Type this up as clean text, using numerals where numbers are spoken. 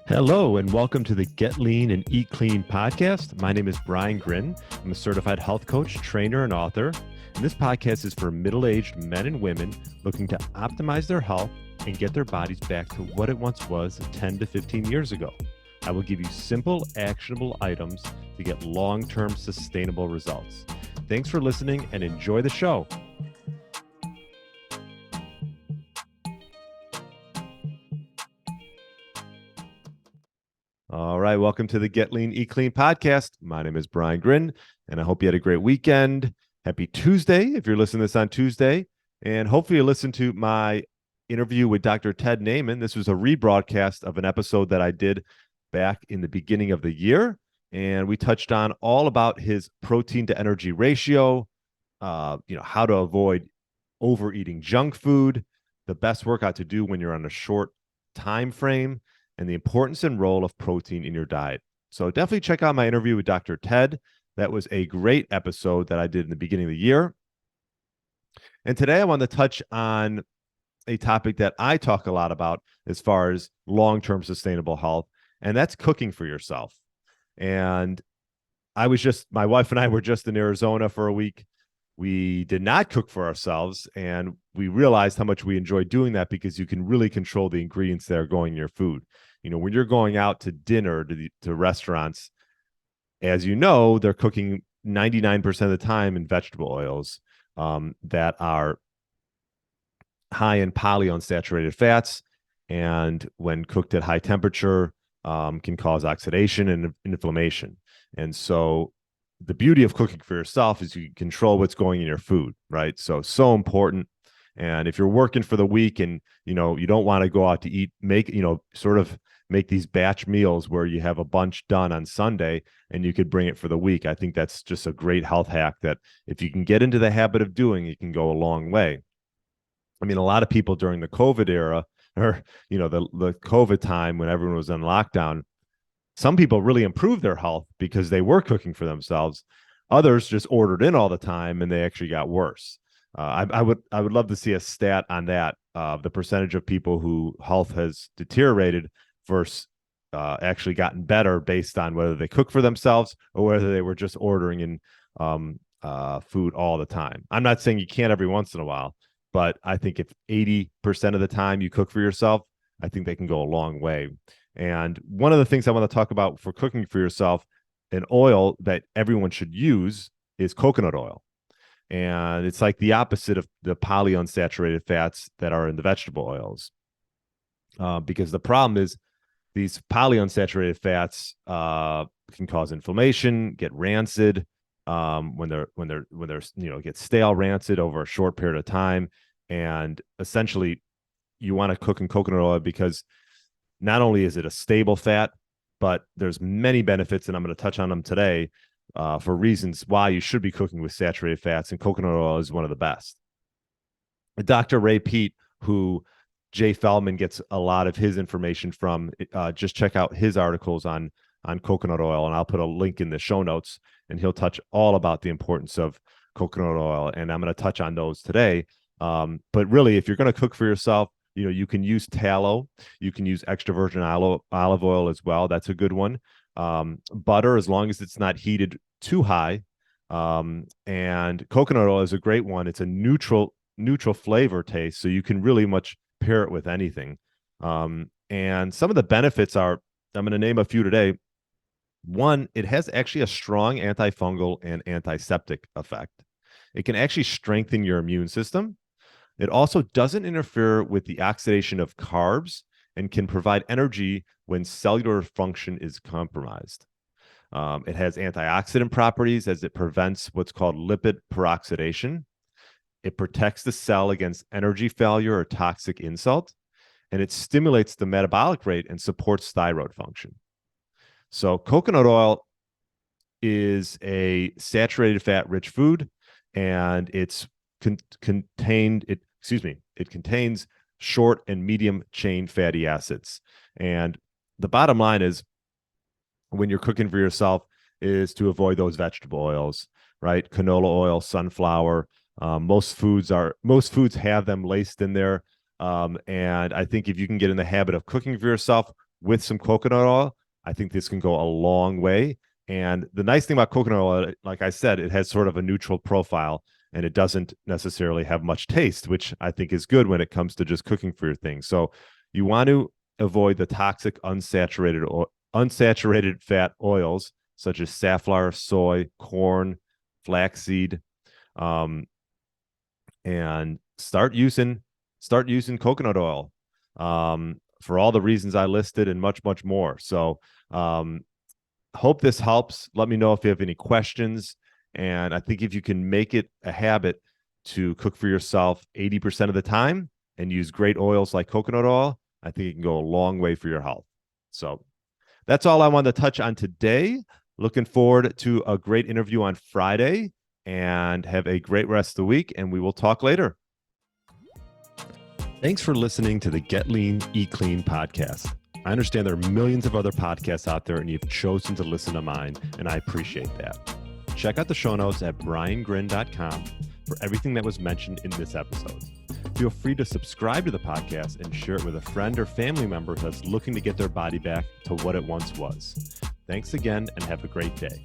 Hello, and welcome to the Get Lean and Eat Clean podcast. My name is Brian Grin. I'm a certified health coach, trainer, and author. And this podcast is for middle-aged men and women looking to optimize their health and get their bodies back to what it once was 10 to 15 years ago. I will give you simple, actionable items to get long-term sustainable results. Thanks for listening and enjoy the show. All right, welcome to the Get Lean, Eat Clean podcast. My name is Brian Grin, and I hope you had a great weekend. Happy Tuesday if you're listening to this on Tuesday. And hopefully you listened to my interview with Dr. Ted Naiman. This was a rebroadcast of an episode that I did back in the beginning of the year. And we touched on all about his protein to energy ratio, how to avoid overeating junk food, the best workout to do when you're on a short time frame, and the importance and role of protein in your diet. So definitely check out my interview with Dr. Ted. That was a great episode that I did in the beginning of the year. And today I want to touch on a topic that I talk a lot about as far as long-term sustainable health, and that's cooking for yourself. And my wife and I were just in Arizona for a week. We did not cook for ourselves, and we realized how much we enjoy doing that because you can really control the ingredients that are going in your food. You know, when you're going out to dinner to restaurants, as you know, they're cooking 99% of the time in vegetable oils that are high in polyunsaturated fats, and when cooked at high temperature, can cause oxidation and inflammation. And so the beauty of cooking for yourself is you can control what's going in your food, right? So important. And if you're working for the week and, you don't want to go out to eat, make these batch meals where you have a bunch done on Sunday and you could bring it for the week. I think that's just a great health hack that if you can get into the habit of doing, it can go a long way. I mean, a lot of people during the COVID era or, the COVID time when everyone was on lockdown, some people really improved their health because they were cooking for themselves. Others just ordered in all the time and they actually got worse. I would love to see a stat on that, the percentage of people who health has deteriorated versus actually gotten better based on whether they cook for themselves or whether they were just ordering in food all the time. I'm not saying you can't every once in a while, but I think if 80% of the time you cook for yourself, I think they can go a long way. And one of the things I want to talk about for cooking for yourself, an oil that everyone should use is coconut oil. And it's like the opposite of the polyunsaturated fats that are in the vegetable oils. Because the problem is these polyunsaturated fats can cause inflammation, get rancid when they're get stale, rancid over a short period of time. And essentially, you want to cook in coconut oil because not only is it a stable fat, but there's many benefits, and I'm going to touch on them today for reasons why you should be cooking with saturated fats, and coconut oil is one of the best. Dr. Ray Peat, who Jay Feldman gets a lot of his information from, just check out his articles on coconut oil, and I'll put a link in the show notes, and he'll touch all about the importance of coconut oil, and I'm going to touch on those today. But really, if you're going to cook for yourself, you can use tallow. You can use extra virgin olive oil as well. That's a good one. Butter, as long as it's not heated too high. And coconut oil is a great one. It's a neutral flavor taste, so you can really much pair it with anything. And some of the benefits are, I'm going to name a few today. One, it has actually a strong antifungal and antiseptic effect. It can actually strengthen your immune system. It also doesn't interfere with the oxidation of carbs and can provide energy when cellular function is compromised. It has antioxidant properties as it prevents what's called lipid peroxidation. It protects the cell against energy failure or toxic insult, and it stimulates the metabolic rate and supports thyroid function. So coconut oil is a saturated fat rich food, and it contains short and medium chain fatty acids. And the bottom line is, when you're cooking for yourself, is to avoid those vegetable oils, right? Canola oil, sunflower. Most foods have them laced in there. And I think if you can get in the habit of cooking for yourself with some coconut oil, I think this can go a long way. And the nice thing about coconut oil, like I said, it has sort of a neutral profile and it doesn't necessarily have much taste, which I think is good when it comes to just cooking for your things. So you want to avoid the toxic unsaturated fat oils such as safflower, soy, corn, flaxseed, and start using coconut oil for all the reasons I listed and much, much more. So hope this helps. Let me know if you have any questions. And I think if you can make it a habit to cook for yourself 80% of the time and use great oils like coconut oil, I think it can go a long way for your health. So that's all I wanted to touch on today. Looking forward to a great interview on Friday, and have a great rest of the week, and we will talk later. Thanks for listening to the Get Lean, Eat Clean podcast. I understand there are millions of other podcasts out there, and you've chosen to listen to mine, and I appreciate that. Check out the show notes at briangrin.com for everything that was mentioned in this episode. Feel free to subscribe to the podcast and share it with a friend or family member that's looking to get their body back to what it once was. Thanks again, and have a great day.